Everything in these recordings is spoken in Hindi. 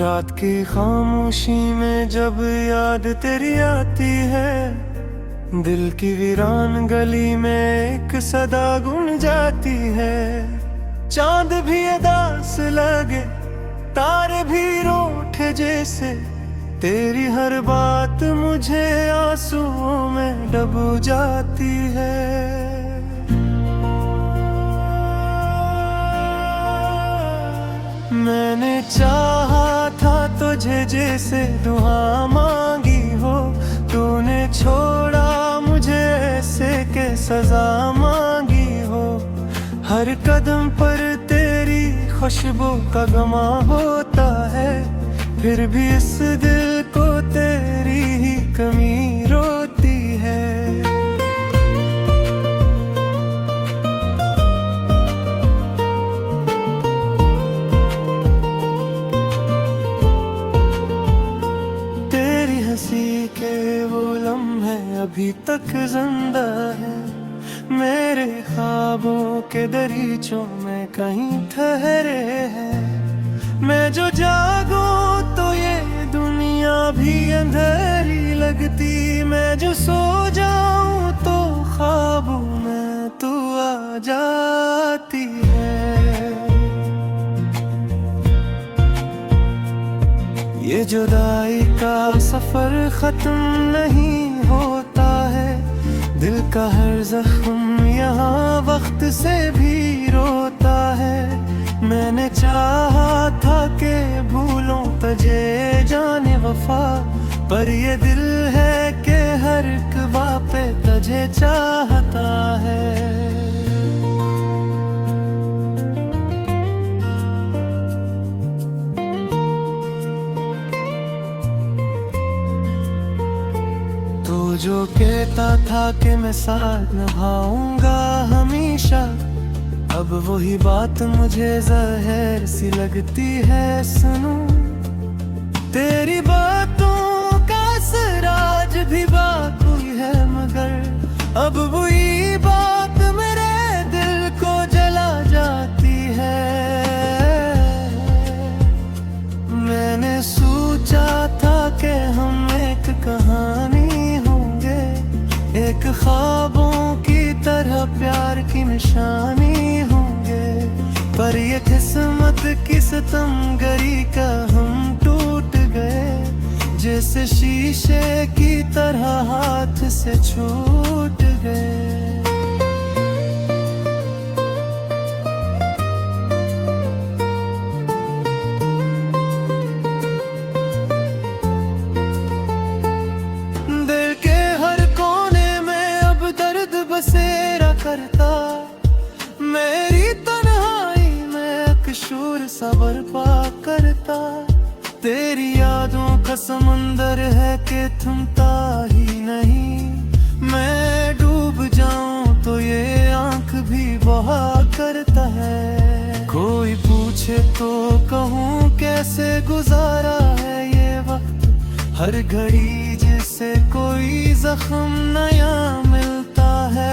रात की खामोशी में जब याद तेरी आती है, दिल की वीरान गली में एक सदा गुन जाती है। चांद भी उदास लगे, तारे भी रूठे जैसे, तेरी हर बात मुझे आंसुओं में डूब जाती है। मैंने चाहा था तुझे जैसे दुआ मांगी हो, तूने छोड़ा मुझे ऐसे के सजा मांगी हो। हर कदम पर तेरी खुशबू का गमा होता है, फिर भी इस दिल को तेरी ही कमी रोती है। तेरी हंसी के वो लम्हे अभी तक जिंदा है, मेरे ख्वाबों के दरीचों में कहीं ठहरे हैं। मैं जो जागूं तो ये दुनिया भी अंधेरी लगती, मैं जो सो जाऊं तो ख्वाबों में तू आ जाती है। ये जुदाई का सफर खत्म नहीं होता है, दिल का हर जख्म यहाँ वक्त से भी रोता है। मैंने चाहा था कि भूलों तुझे जाने वफा, पर ये दिल है कि हर एक बापे तुझे चाहता है। तो जो कहता था कि मैं साथ निभाऊंगा हमेशा, अब वही बात मुझे जहर सी लगती है। सुनूं तेरी बातों का असर आज भी बाकी है, मगर अब वही बात मेरे दिल को जला जाती है। मैंने सोचा था कि हम एक कहानी होंगे, एक ख्वाबों की तरह प्यार की निशानी होंगे, पर ये किस्मत की सितमगरी का हम टूट गए, जैसे शीशे की तरह हाथ से छूट गए। बसेरा करता मेरी तन्हाई में अकशूर सा बर्पा करता, तेरी यादों का समंदर है कि थमता ही नहीं। मैं डूब जाऊं तो ये आंख भी बहा करता है। कोई पूछे तो कहूँ कैसे गुजारा है ये वक्त, हर घड़ी जैसे कोई जख्म नया मिलता है।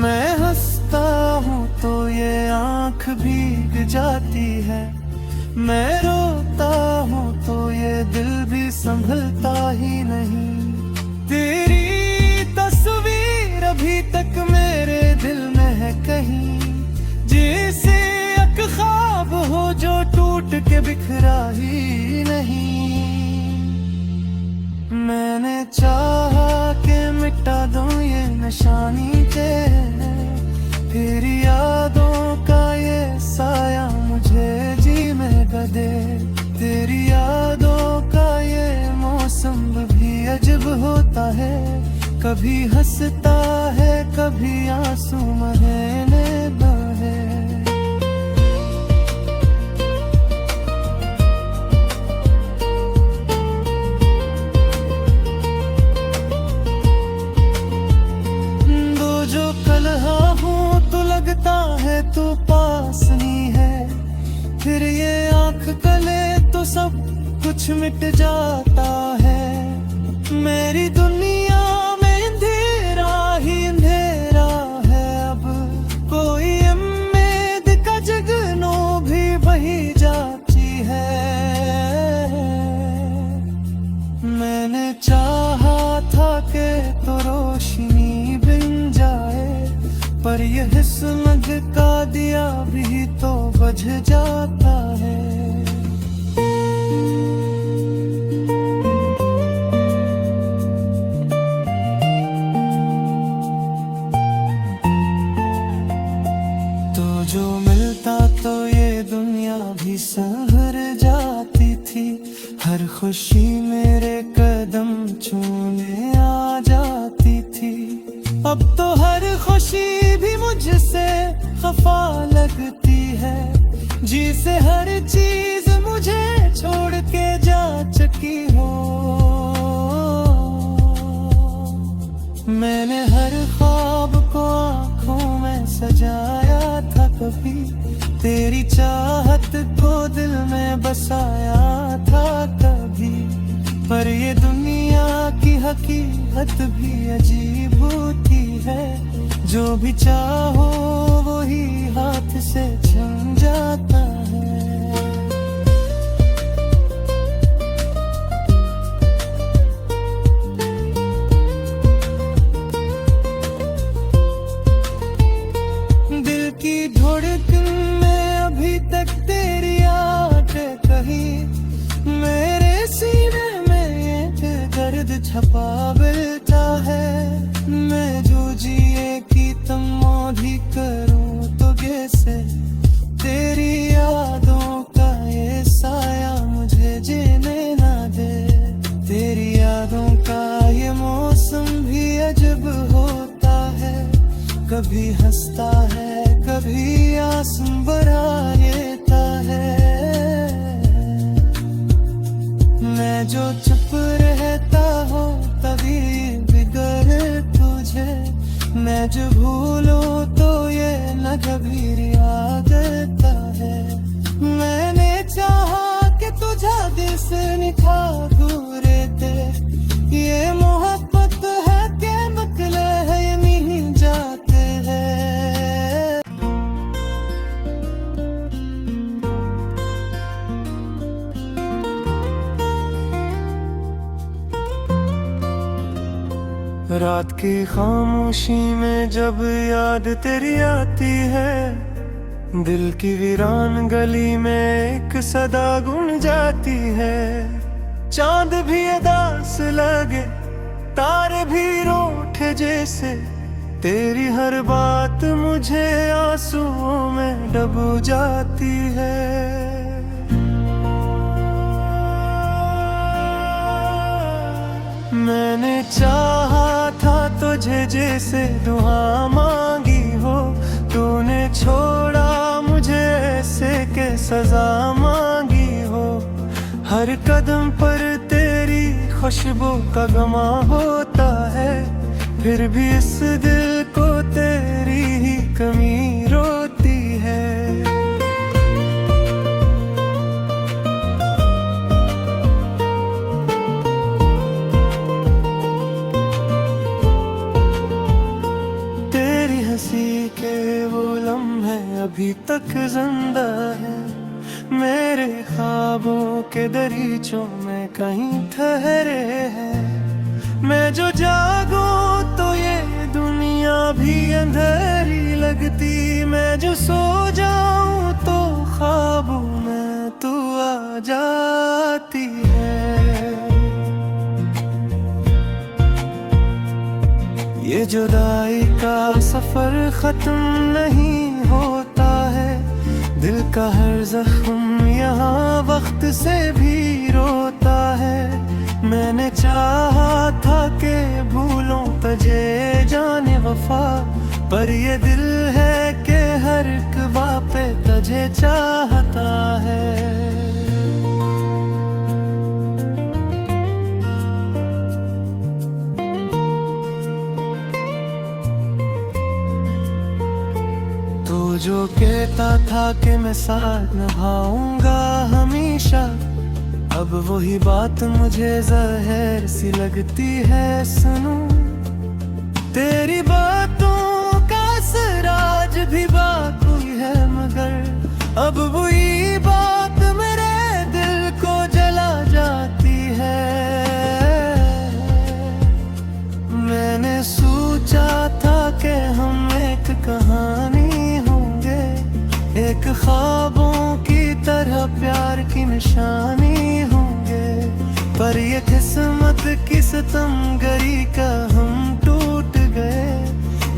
मैं हंसता हूँ तो ये आंख भीग जाती है, मैं रोता हूँ तो ये दिल भी संभलता ही नहीं। तेरी तस्वीर अभी तक मेरे दिल में है कहीं, जैसे एक ख्वाब हो जो टूट के बिखरा ही नहीं। मैंने चाहा कि मिटा दूं ये निशानी तेरे, फिर यादों का ये साया मुझे जीने का दे। तेरी यादों का ये मौसम भी अजब होता है, कभी हंसता है कभी आंसू बहने बहे। लगता है तू पास नहीं है, फिर ये आंख गले तो सब कुछ मिट जाता है। मेरी दुनिया में अंधेरा ही अंधेरा है, अब कोई उम्मीद का जगनो भी समझ जाता है। तो जो मिलता तो ये दुनिया भी संभर जाती थी, हर खुशी मेरे कदम छूने आ जाती थी। अब तो हर खुशी भी मुझसे खफा लगती है, जी से हर चीज मुझे छोड़ के जा चुकी हो। मैंने हर ख्वाब को आँखों में सजाया था, कभी तेरी चाहत को दिल में बसाया था कभी। पर ये दुनिया की हकीकत भी अजीब होती है, जो भी चाहो वही हाथ से छिन जाता है। दिल की धड़कन में अभी तक तेरी याद कहीं, मेरे सीने में ये दर्द छपा मिलता है। मैं जो जिए की तमोधी करूं तो कैसे, तेरी यादों का ये साया मुझे जीने ना दे। तेरी यादों का ये मौसम भी अजब होता है, कभी हंसता है कभी आंसू बरा लेता है। मैं जो चुप रहता हूँ तभी बिगड़ तुझे, मैं जो भूलूं तो ये न कभी याद आता है। मैंने चाहा कि तुझे दिल से निखारूं दे, ये मोहब्बत है के मकले है ये नहीं जाते हैं। रात की खामोशी में जब याद तेरी आती है, दिल की वीरान गली में एक सदा गुन जाती है। चांद भी उदास लगे तारे भी रूठे जैसे, तेरी हर बात मुझे आंसुओं में डूब जाती है। मैंने चाहा था तुझे जैसे दुआ मांगी हो, तूने छोड़ा मुझे ऐसे के सजा मांगी हो। हर कदम पर तेरी खुशबू का गमा होता है, फिर भी इस दिल को तेरी ही कमी रोती है। हंसी के वो लम्हे अभी तक जिंदा है, मेरे ख्वाबों के दरीचों में कहीं ठहरे हैं। मैं जो जागूं तो ये दुनिया भी अंधेरी लगती, मैं जो सो जाऊं तो ख्वाबों में तू आ जाती है। ये जुदाई का सफर खत्म नहीं होता है, दिल का हर जख्म यहाँ वक्त से भी रोता है। मैंने चाहा था कि भूलों तुझे जाने वफा, पर ये दिल है कि हर एक पे तुझे चाहता है। जो कहता था कि मैं साथ निभाऊंगा हमेशा, अब वही बात मुझे जहर सी लगती है। सुनूं तेरी बातों का असर आज भी बाकी है, मगर अब वही बात मेरे दिल को जला जाती है। मैंने सोचा था कि हम एक कहानी, एक ख्वाबों पर ये किस्मत की सितमगरी का हम टूट गए,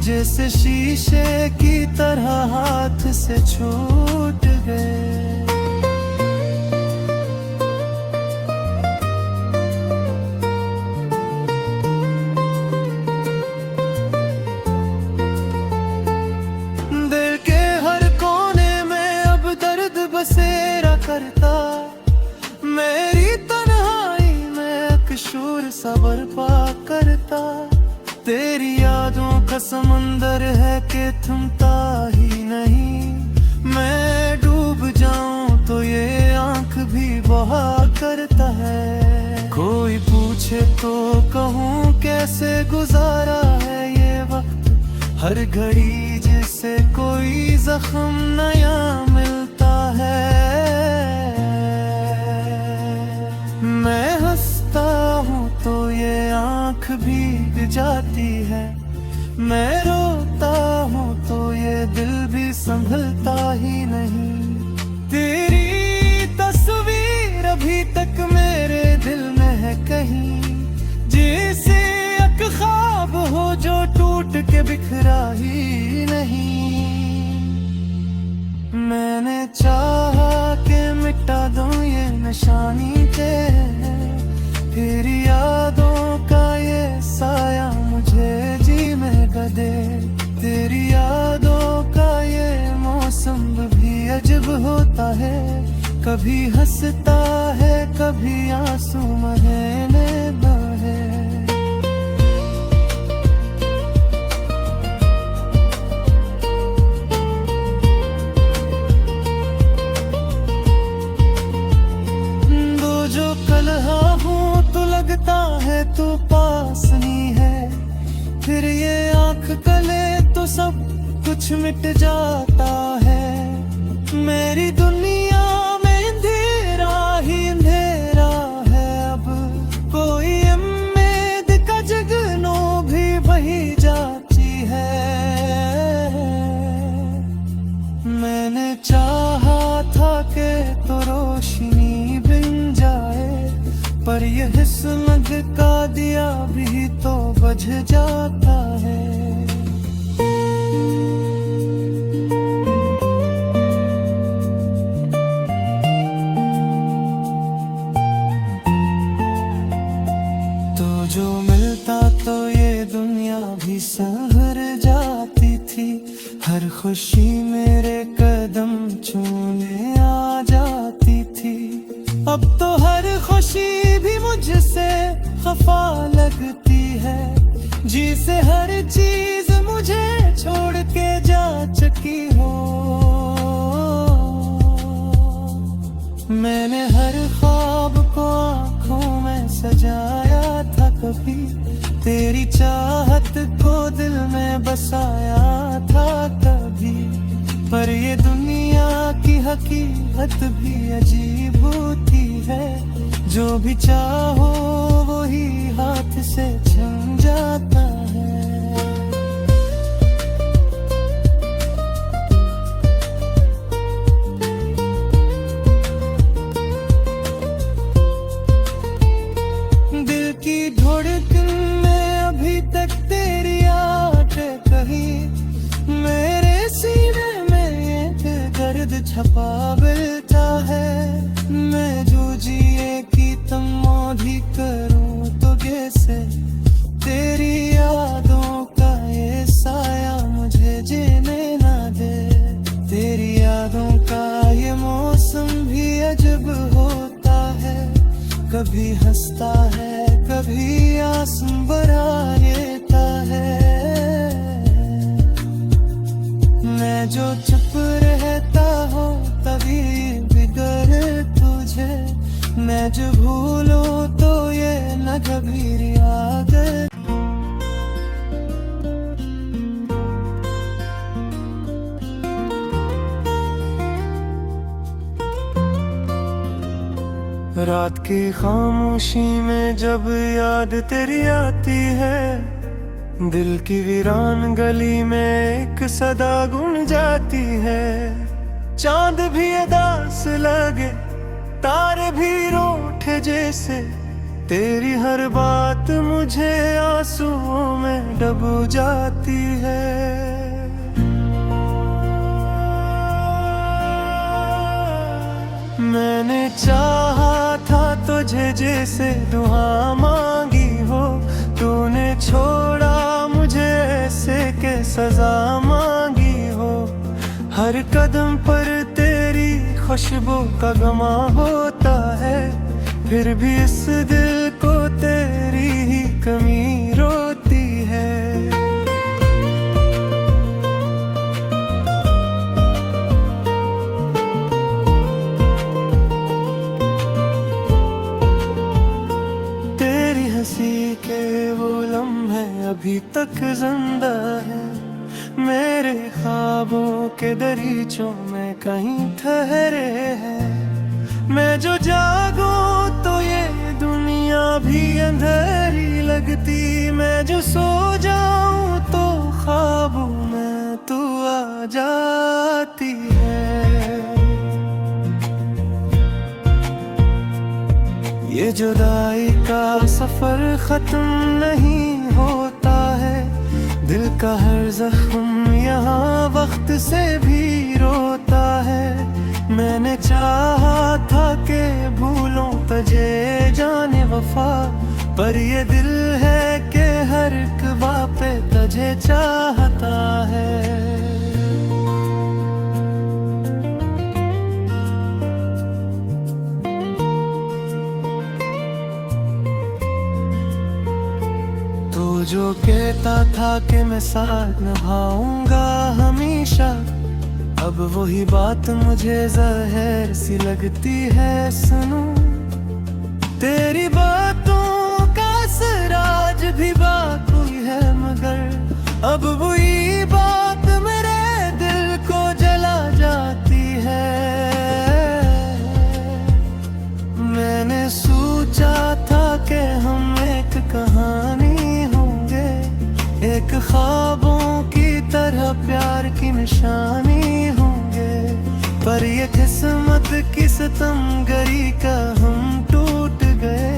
जैसे शीशे की तरह हाथ से छूट गए। दिल के हर कोने में अब दर्द बसेरा करता, मेरी तन्हाई में अकशूर सबर पा करता। तेरी यादों का समंदर है कि थमता ही नहीं, मैं डूब जाऊं तो ये आंख भी बहा करता है। कोई पूछे तो कहूँ कैसे गुजारा है ये वक्त, हर घड़ी जिसे कोई जख्म नया मिलता है। मैं हंसता हूँ तो ये आंख भीग जाती है, मैं रोता हूँ तो ये दिल भी संभलता ही नहीं। तेरी तस्वीर अभी तक मेरे दिल में है कहीं, जैसे एक ख्वाब हो जो टूट के बिखरा ही नहीं। मैंने चाहा कि मिटा दूं ये निशानी तेरे, तेरी यादों का ये साया मुझे जी में गदे। तेरी यादों का ये मौसम भी अजब होता है, कभी हंसता है कभी आंसू महने बहे। लगता है तू पास नहीं है, फिर ये आंख गले तो सब कुछ मिट जाता है। मेरी दुनिया में अंधेरा ही अंधेरा है, अब कोई उम्मीद का जगनो भी बही जाती है। मैंने चाहा था कि तो रोशनी बिन जाए, पर यह किस्मत का दिया भी तो बुझ जाता है। तो जो मिलता तो ये दुनिया भी संवर जाती थी, हर खुशी मेरे कदम छूने आ जाती थी। अब तो हर खुशी भी मुझसे खफा लगती है, जी से हर चीज मुझे छोड़ के जा चुकी हो। मैंने हर ख्वाब को आंखों में सजाया था कभी, तेरी चाहत को दिल में बसाया था कभी। पर ये दुनिया की हकीकत भी अजीब होती है, जो भी चाहो वही हाथ से छिन जाता है। दिल की धड़कन में अभी तक तेरी आवाज़ कहीं, मेरे सीने में ये दर्द छपा बैठा है। मैं जो जिए की तमोधी करूं तो कैसे, तेरी यादों का ये साया मुझे जीने ना दे। तेरी यादों का ये मौसम भी अजब होता है, कभी हंसता है कभी आंसू बरा लेता है। मैं जो चुप रहता हूँ तभी बिगड़ तुझे, मैं जो भूलूं तो ये न कभी आदत। रात की खामोशी में जब याद तेरी आती है, दिल की वीरान गली में एक सदा गुन जाती है। चांद भी उदास लगे, तारे भी रूठे जैसे, तेरी हर बात मुझे आंसुओं में डुबो जाती है। मैंने चाहा था तुझे जैसे दुआ मांगी हो, तूने छोड़ा मुझे ऐसे के सजा मांगी हो। हर कदम पर तेरी खुशबू का गमा होता है, फिर भी इस दिल को तेरी ही कमी रोती है। तेरी हंसी के वो लम्हे अभी तक जिंदा है, मेरे ख्वाबों के दरीचों में कहीं ठहरे हैं। मैं जो जागूं तो ये दुनिया भी अंधेरी लगती, मैं जो सो जाऊं तो ख्वाबों में तू आ जाती है। ये जुदाई का सफर खत्म नहीं होता है, दिल का हर जख्म यहाँ वक्त से भी रोता है। मैंने चाहा था कि भूलों तुझे जाने वफा, पर ये दिल है कि हर एक पे तुझे चाहता है। तो जो कहता था कि मैं साथ निभाऊंगा हमेशा, अब वही बात मुझे जहर सी लगती है। सुनो तेरी बातों का असर आज भी बाकी है, मगर अब वही बात मेरे दिल को जला जाती है। मैंने सोचा था कि हम एक कहानी होंगे, एक ख्वाबों की तरह प्यार की निशानी होंगे, पर ये किस्मत की सितमगरी का हम टूट गए,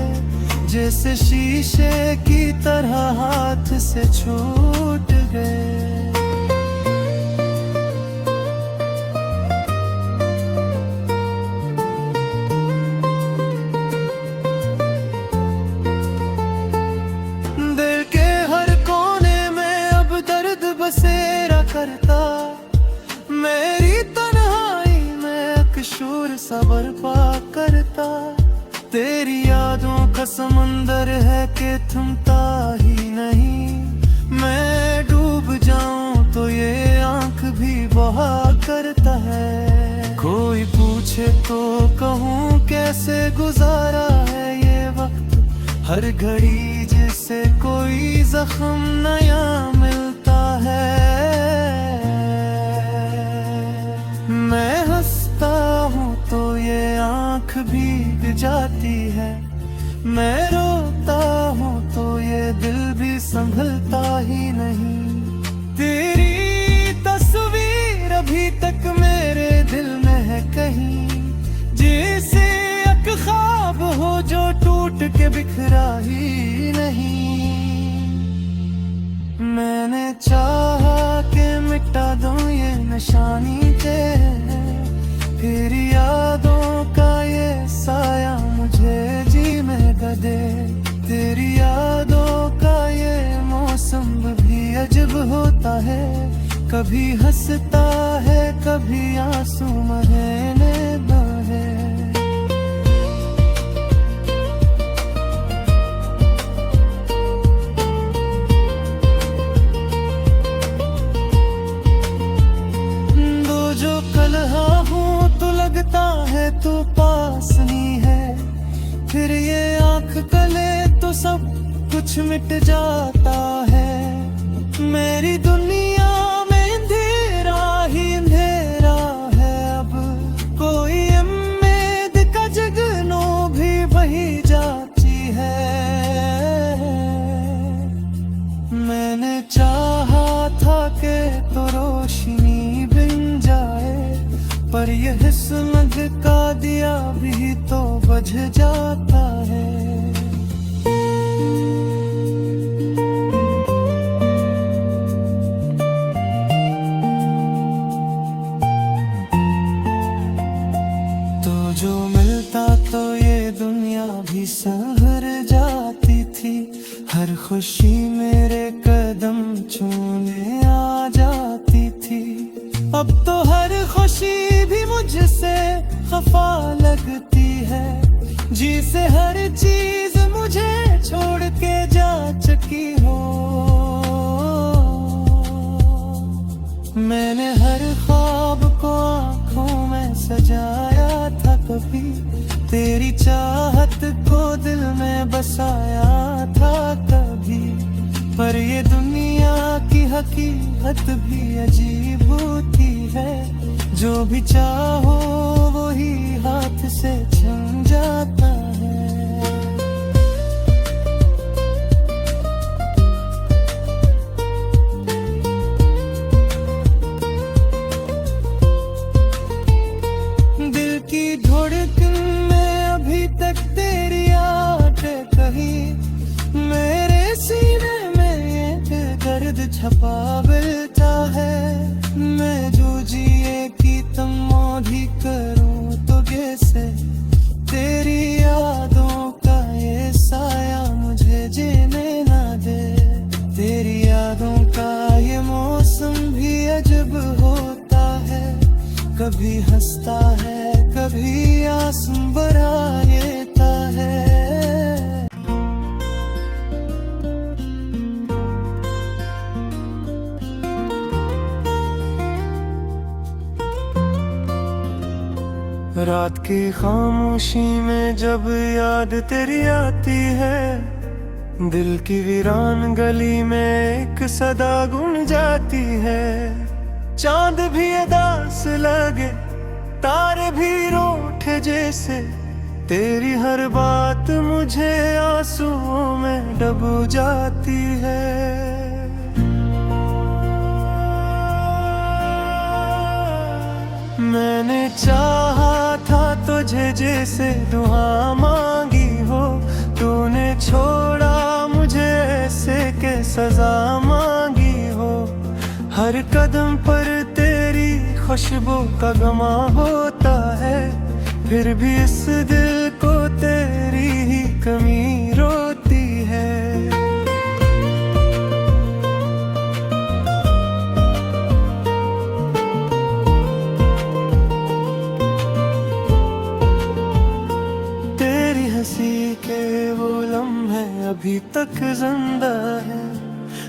जैसे शीशे की तरह हाथ से छूट गए। दिल के हर कोने में अब दर्द बसेरा करता, मेरी तन्हाई में अकशूर सबर पा करता। तेरी यादों का समंदर है कि थमता ही नहीं, मैं डूब जाऊं तो ये आंख भी बहा करता है। कोई पूछे तो कहूँ कैसे गुजारा है ये वक्त, हर घड़ी जैसे कोई जख्म नया मिलता है। मैं हंसता हूँ तो ये आंख भीग जाती है, मैं रोता हूँ तो ये दिल भी संभलता ही नहीं। तेरी तस्वीर अभी तक मेरे दिल में है कहीं, जैसे एक ख्वाब हो जो टूट के बिखरा ही नहीं। मैंने चाहा कि मिटा दूं ये निशानी तेरे, फिर यादों का ये साया मुझे जी में गदे। तेरी यादों का ये मौसम भी अजब होता है, कभी हंसता है कभी आंसू बहने बहे। लगता है तू पास नहीं है, फिर ये आंख गले तो सब कुछ मिट जाता है। मेरी दुनिया में अंधेरा ही अंधेरा है, अब कोई उम्मीद का जगनो भी बही जाती है। मैंने चाहा था कि तो रोशनी बिन जाए, पर यह किस्मत का दिया भी तो बुझ जाता है। खुशी मेरे कदम छूने आ जाती थी। अब तो हर खुशी भी मुझसे खफा लगती है, जी से हर चीज मुझे छोड़ के जा चुकी हो। मैंने हर ख्वाब को आँखों में सजाया था, कभी तेरी चाहत को दिल में बसाया था कभी। पर ये दुनिया की हकीकत भी अजीब होती है, जो भी चाहो वही हाथ से छिन जाता है। दिल की धड़कन में अभी तक तेरी याद है कहीं, मेरे सीने दर्द छपा मिलता है। मैं जो जिए की तमोधी करूं तो कैसे, तेरी यादों का ये साया मुझे जीने ना दे। तेरी यादों का ये मौसम भी अजब होता है, कभी हंसता है कभी आंसू भरा लेता है। रात की खामोशी में जब याद तेरी आती है, दिल की वीरान गली में एक सदा गुन जाती है। चांद भी उदास लगे, तारे भी रूठे जैसे, तेरी हर बात मुझे आंसुओं में डूब जाती है। मैंने चाहा था तुझे जैसे दुआ मांगी हो, तूने छोड़ा मुझे ऐसे के सजा मांगी हो। हर कदम पर तेरी खुशबू का गमा होता है, फिर भी इस दिल को तेरी ही कमी रोती है। हंसी के वो लम्हे अभी तक जिंदा है,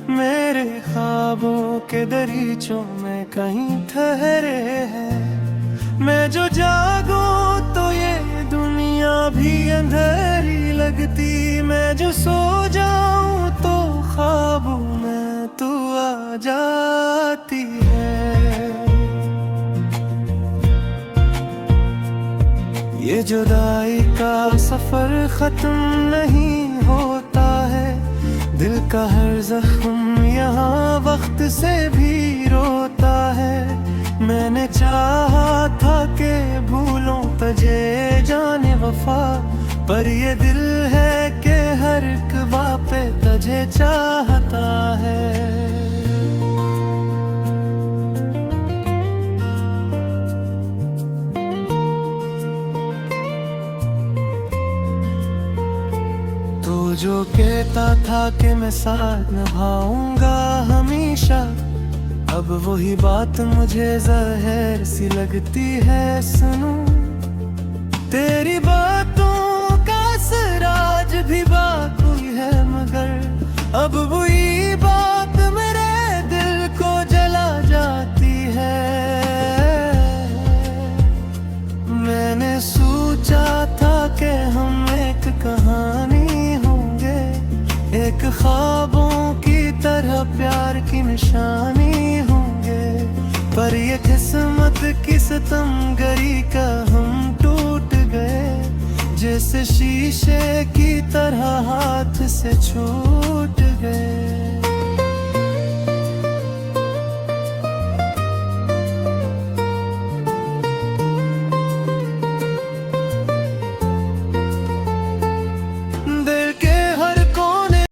मेरे ख्वाबों के दरीचों में कहीं ठहरे हैं। मैं जो जागूं तो ये दुनिया भी अंधेरी लगती, मैं जो सो जाऊं तो ख्वाबों में तू आ जाती है। ये जुदाई का सफर खत्म नहीं होता है, दिल का हर जख्म यहाँ वक्त से भी रोता है। मैंने चाहा था कि भूलों तुझे जाने वफा, पर ये दिल है कि हर एक पे तुझे चाहता है। जो कहता था कि मैं साथ निभाऊंगा हमेशा, अब वही बात मुझे जहर सी लगती है। सुनूं तेरी बातों का असराज भी बाकी है, मगर अब वही बात मेरे दिल को जला जाती है। मैंने सोचा था कि हम एक कहानी, एक ख्वाबों की तरह प्यार की निशानी होंगे, पर ये किस्मत की सितमगरी का हम टूट गए, जैसे शीशे की तरह हाथ से छूट